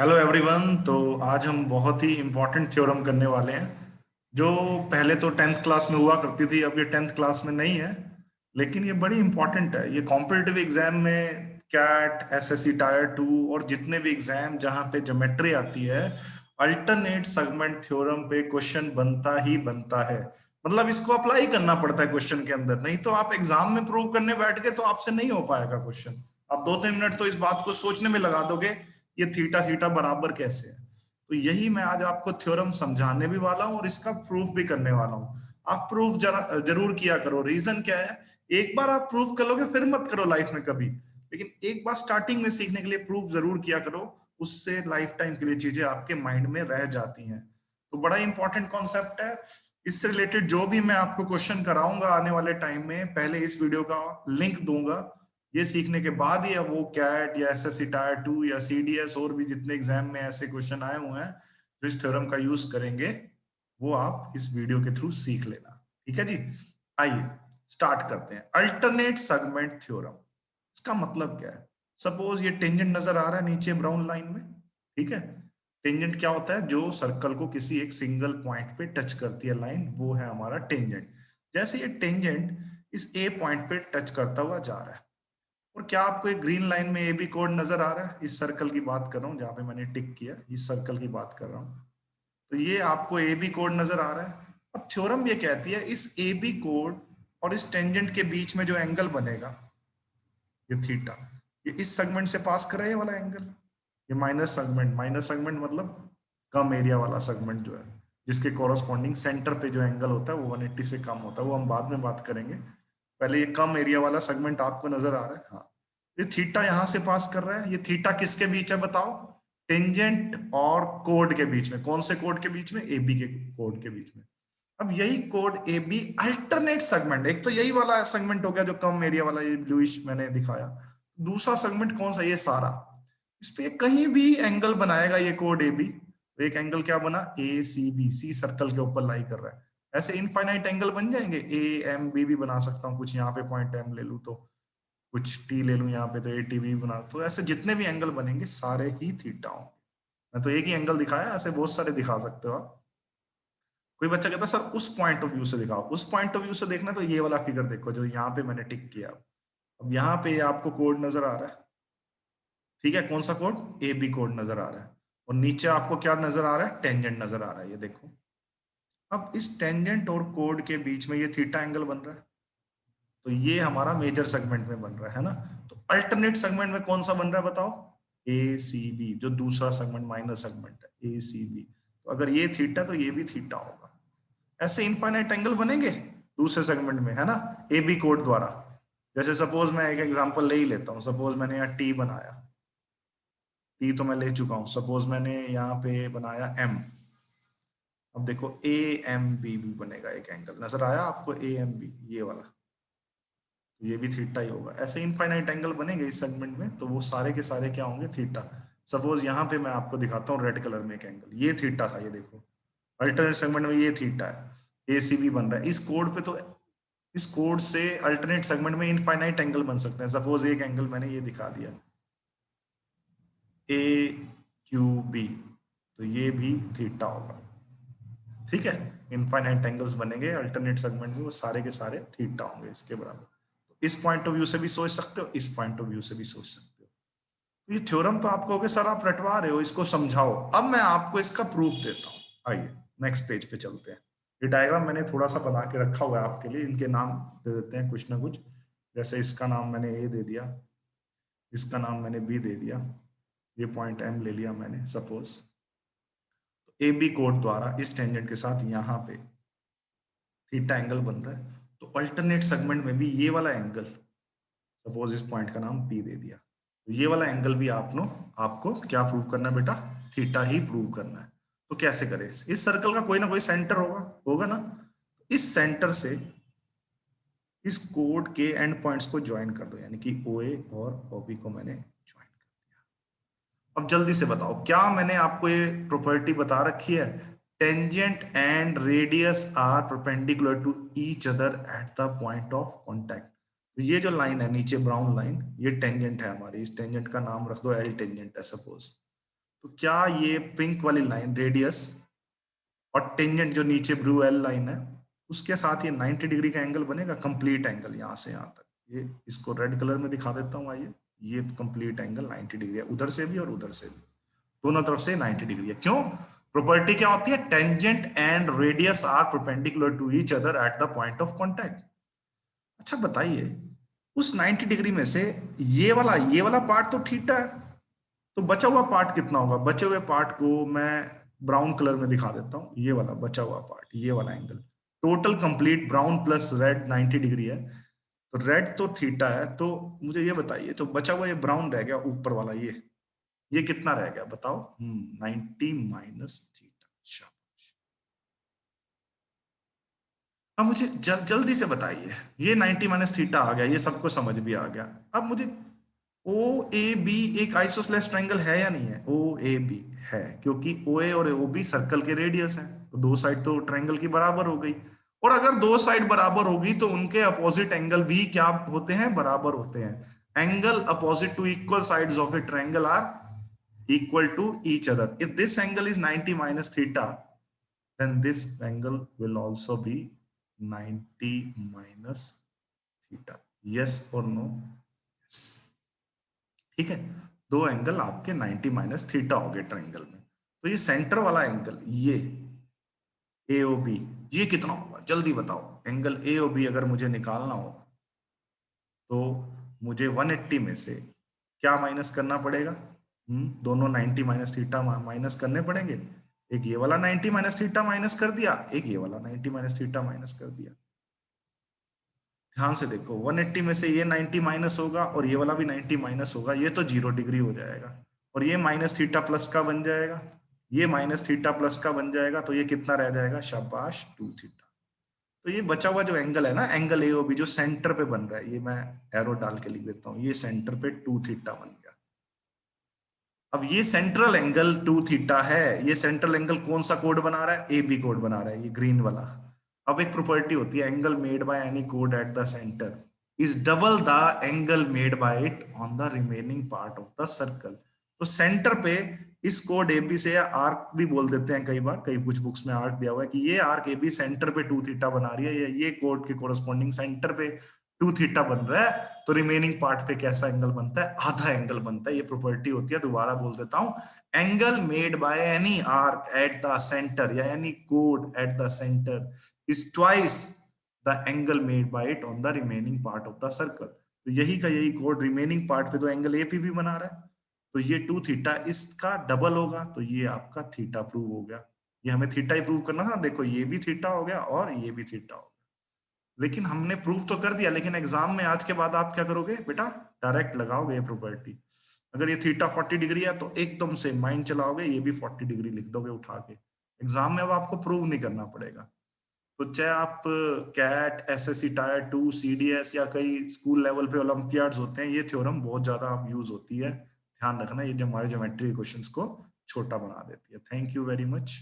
Hello everyone. तो आज हम बहुत ही इम्पोर्टेंट थ्योरम करने वाले हैं जो पहले तो टेंथ क्लास में हुआ करती थी। अब ये टेंथ क्लास में नहीं है, लेकिन ये बड़ी इंपॉर्टेंट है। ये कॉम्पिटिटिव एग्जाम में कैट, एसएससी टायर 2 और जितने भी एग्जाम जहाँ पे ज्योमेट्री आती है, अल्टरनेट सेगमेंट थ्योरम पे क्वेश्चन बनता ही बनता है। मतलब इसको अप्लाई करना पड़ता है क्वेश्चन के अंदर, नहीं तो आप एग्जाम में प्रूव करने बैठ गए तो आपसे नहीं हो पाएगा क्वेश्चन। आप 2-3 मिनट तो इस बात को सोचने में लगा दोगे, ये थीटा थीटा बराबर कैसे है। तो यही मैं आज आपको थ्योरम समझाने भी वाला हूँ और इसका प्रूफ भी करने वाला हूँ। आप प्रूफ जरूर किया करो। रीजन क्या है, एक बार आप प्रूफ कर लोगे फिर मत करो लाइफ में कभी, लेकिन एक बार स्टार्टिंग में सीखने के लिए प्रूफ जरूर किया करो। उससे लाइफ टाइम के लिए चीजें आपके माइंड में रह जाती हैं। तो बड़ा इंपॉर्टेंट कॉन्सेप्ट है। इससे रिलेटेड जो भी मैं आपको क्वेश्चन कराऊंगा आने वाले टाइम में, पहले इस वीडियो का लिंक दूंगा। ये सीखने के बाद ही वो कैट या एसएससी टायर 2 या सीडीएस और भी जितने एग्जाम में ऐसे क्वेश्चन आए हुए हैं जो इस थ्योरम का यूज करेंगे, वो आप इस वीडियो के थ्रू सीख लेना। ठीक है जी। आइए स्टार्ट करते हैं। अल्टरनेट सेगमेंट थ्योरम, इसका मतलब क्या है। सपोज ये टेंजेंट नजर आ रहा है नीचे ब्राउन लाइन में। ठीक है। टेंजेंट क्या होता है, जो सर्कल को किसी एक सिंगल पॉइंट पे टच करती है लाइन, वो है हमारा टेंजेंट। जैसे ये टेंजेंट इस ए पॉइंट पे टच करता हुआ जा रहा है, और क्या आपको एक ग्रीन लाइन में ए बी कोड नजर आ रहा है। इस सर्कल की बात कर रहा हूँ जहां पे मैंने टिक किया, इस सर्कल की बात कर रहा हूँ। तो ये आपको ए बी कोड नजर आ रहा है। अब थ्योरम ये कहती है इस ए बी कोड और इस टेंजेंट के बीच में जो एंगल बनेगा, ये थीटा, ये इस सेगमेंट से पास कर रहा है ये वाला एंगल। ये माइनस सेगमेंट, माइनस सेगमेंट मतलब कम एरिया वाला सेगमेंट जो है, जिसके कॉरस्पॉन्डिंग सेंटर पे जो एंगल होता है वो 180 से कम होता है, वो हम बाद में बात करेंगे। पहले ये कम एरिया वाला सेगमेंट आपको नजर आ रहा है। हाँ, ये थीटा यहां से पास कर रहा है। ये थीटा किसके बीच है बताओ, टेंजेंट और कोड के बीच में। कौन से कोड के बीच में, ए बी के कोड के बीच में। अब यही code A B alternate segment, एक तो यही वाला सेगमेंट हो गया जो कम एरिया वाला, ये ब्लूइश मैंने दिखाया। दूसरा सेगमेंट कौन सा, ये सारा। इस पे कहीं भी एंगल बनाएगा ये कोड ए बी, तो एक एंगल क्या बना, ए सी बी, सी सर्कल के ऊपर लाई कर रहा है। ऐसे इनफाइनाइट एंगल बन जाएंगे, ए एम बी भी बना सकता हूँ कुछ, यहाँ पे पॉइंट एम ले लूँ तो, कुछ टी ले लूँ यहाँ पे तो ए टी बी बना। तो ऐसे जितने भी एंगल बनेंगे सारे ही थीटा होंगे। मैं तो एक ही एंगल दिखाया, ऐसे बहुत सारे दिखा सकते हो आप। कोई बच्चा कहता है सर उस पॉइंट ऑफ व्यू से दिखाओ, उस पॉइंट ऑफ व्यू से देखना तो ये वाला फिगर देखो जो यहाँ पे मैंने टिक किया। अब यहाँ पे आपको कोड नजर आ रहा है। ठीक है, कौन सा कोड, ए बी कोड नजर आ रहा है। और नीचे आपको क्या नजर आ रहा है, टेंजेंट नजर आ रहा है, ये देखो। अब इस टेंजेंट और कोड के बीच में ये थीटा एंगल बन रहा है, तो ये हमारा मेजर सेगमेंट में बन रहा है ना। तो अल्टरनेट सेगमेंट में कौन सा बन रहा है बताओ, ए सी बी, जो दूसरा सेगमेंट माइनस सेगमेंट है, ए सी बी। तो अगर ये थीटा तो ये भी थीटा होगा। ऐसे इनफाइनाइट एंगल बनेंगे दूसरे सेगमेंट में, है ना, ए बी कोड द्वारा। जैसे सपोज मैं एक एग्जांपल ले ही लेता हूँ। सपोज मैंने यहाँ टी बनाया, टी तो मैं ले चुका हूँ। सपोज मैंने यहाँ पे बनाया एम। अब देखो ए एम बी भी बनेगा, एक एंगल नजर आया आपको, ए एम बी ये वाला, तो ये भी थीटा ही होगा। ऐसे इनफाइनाइट एंगल बनेंगे इस सेगमेंट में, तो वो सारे के सारे क्या होंगे, थीटा। सपोज यहाँ पे मैं आपको दिखाता हूँ रेड कलर में एक एंगल, ये थीटा था, ये देखो। अल्टरनेट सेगमेंट में ये थीटा है, ए सी बी बन रहा है इस कोड पे। तो इस कोड से अल्टरनेट सेगमेंट में इनफाइनाइट एंगल बन सकते हैं। सपोज एक एंगल मैंने ये दिखा दिया, ए क्यू बी, तो ये भी थीटा होगा। ठीक है, इनफाइनाइट एंगल्स बनेंगे अल्टरनेट सेगमेंट में, वो सारे के सारे थीटा होंगे इसके बराबर। तो इस पॉइंट ऑफ व्यू से भी सोच सकते हो, इस पॉइंट ऑफ व्यू से भी सोच सकते हो। तो ये थ्योरम तो आपको होगे सर आप रटवा रहे हो, इसको समझाओ। अब मैं आपको इसका प्रूफ देता हूँ। आइए नेक्स्ट पेज पे चलते हैं। ये डायग्राम मैंने थोड़ा सा बना के रखा हुआ है आपके लिए, इनके नाम दे देते हैं कुछ ना कुछ। जैसे इसका नाम मैंने ए दे दिया, इसका नाम मैंने बी दे दिया, ये पॉइंट एम ले लिया मैंने सपोज। ए बी कोड द्वारा इस टेंजेंट के साथ यहाँ पे थीटा एंगल बन रहा है। तो अल्टरनेट सेगमेंट में भी ये वाला एंगल, सपोज इस पॉइंट का नाम पी दे दिया, तो ये वाला एंगल भी आपको क्या प्रूव करना है बेटा, थीटा ही प्रूव करना है। तो कैसे करें, इस सर्कल का कोई ना कोई सेंटर होगा, होगा ना। इस सेंटर से इस कोड के एंड पॉइंट्स को ज्वाइन कर दो, यानी कि ओ ए और ओ बी को मैंने ज्वाइन कर दिया। अब जल्दी से बताओ, क्या मैंने आपको ये प्रॉपर्टी बता रखी है, tangent and radius are perpendicular to each other at the point of contact. तो ये जो लाइन है नीचे ब्राउन लाइन, ये टेंजेंट है हमारी। इस टेंजेंट का नाम रख दो एल टेंजेंट है सपोज। तो क्या ये पिंक वाली लाइन रेडियस और टेंजेंट जो नीचे ब्लू एल लाइन है उसके साथ ये 90 डिग्री का एंगल बनेगा, कंप्लीट एंगल यहाँ से यहाँ तक। ये इसको रेड कलर में दिखा देता हूँ, आइए। ये कंप्लीट एंगल 90 डिग्री है, उधर से भी और उधर से भी, दोनों तरफ से 90 डिग्री है। क्यों? प्रॉपर्टी क्या होती है? Tangent and radius are perpendicular to each other at the point of contact. अच्छा बताइए, उस 90 डिग्री में से ये वाला पार्ट तो थीटा है, तो बचा हुआ पार्ट कितना होगा? बचे हुए पार्ट को मैं ब्राउन कलर में दिखा देता हूँ। ये वाला बचा हुआ पार्ट, ये वाला angle total complete brown plus red 90 degree है। तो रेड तो थीटा है, तो मुझे ये बताइए, तो बचा हुआ ये ब्राउन रह गया ऊपर वाला, ये कितना रह गया बताओ? 90 माइनस थीटा। शाबाश। अब मुझे जल्दी से बताइए, ये 90 माइनस थीटा आ गया, ये सबको समझ भी आ गया। अब मुझे ओ ए बी एक आइसोसेलेस ट्रायंगल है या नहीं है? ओ ए बी है, क्योंकि ओ ए और ओ बी सर्कल के रेडियस हैं, तो दो साइड तो ट्रायंगल की बराबर हो गई। और अगर दो साइड बराबर होगी तो उनके अपोजिट एंगल भी क्या होते हैं? बराबर होते हैं। Angle opposite to equal sides of a triangle are equal to each other. If this angle is 90 minus theta, then this angle will also be 90 minus theta. Yes or no? Yes. ठीक है, दो angle आपके 90 minus theta हो गए triangle में। तो ये centre वाला एंगल, ये AOB, ये कितना होगा? जल्दी बताओ। एंगल AOB अगर मुझे निकालना हो तो मुझे 180 में से क्या माइनस करना पड़ेगा? दोनों 90 माइनस थीटा माइनस करने पड़ेंगे। एक ये वाला 90 माइनस थीटा माइनस कर दिया, एक ये वाला 90 माइनस थीटा माइनस कर दिया। ध्यान से देखो, 180 में से ये 90 माइनस होगा और ये वाला भी 90 माइनस होगा, ये तो 0 डिग्री हो जाएगा। और ये माइनस थीटा प्लस का बन जाएगा, ये माइनस थीटा प्लस का बन जाएगा, तो ये कितना रह जाएगा? शाबाश, 2 थीटा। तो ये बचा हुआ जो एंगल है ना, एंगल AOB जो सेंटर पे बन रहा है, ये मैं एरो डाल के लिख देता हूँ, ये सेंटर पे 2 थीटा बन गया। अब ये सेंट्रल एंगल 2 थीटा है, ये सेंट्रल एंगल कौन सा कोड बना रहा है? AB कोड बना रहा है, ये ग्रीन वाला। अब एक प्रॉपर्टी होती है, एंगल मेड बाय एनी कोड at the centre is double the angle made by it on the remaining part of the circle. तो सेंटर पे इस कोड AB से, या आर्क भी बोल देते हैं कई बार, कई कुछ बुक्स में आर्क दिया हुआ है कि ये आर्क AB सेंटर पे 2 थीटा बना रही है, या ये कोड के कोरस्पॉन्डिंग सेंटर पे 2 थीटा बन रहा है, तो रिमेनिंग पार्ट पे कैसा एंगल बनता है? आधा एंगल बनता है। ये प्रॉपर्टी होती है, दोबारा बोल देता हूं, angle made by any arc at the centre या एनी कोड at the centre is twice the angle made by it on the remaining part of the circle. तो यही का यही कोड रिमेनिंग पार्ट पे तो एंगल AP भी बना रहा है, तो ये 2 थीटा इसका डबल होगा, तो ये आपका थीटा प्रूव हो गया। ये हमें थीटा ही प्रूव करना था, देखो ये भी थीटा हो गया और ये भी थीटा हो गया। लेकिन हमने प्रूव तो कर दिया, लेकिन एग्जाम में आज के बाद आप क्या करोगे बेटा? डायरेक्ट लगाओगे ये प्रॉपर्टी। अगर ये थीटा 40 डिग्री है तो एकदम से माइंड चलाओगे, ये भी 40 डिग्री लिख दोगे उठा के। एग्जाम में अब आपको प्रूव नहीं करना पड़ेगा। तो चाहे आप कैट, SSC टायर 2, CDS या कई स्कूल लेवल पे ओलंपियाड्स होते हैं, ये थ्योरम बहुत ज्यादा यूज होती है। ध्यान रखना, ये जो हमारे ज्योमेट्री क्वेश्चंस को छोटा बना देती है। Thank you very much.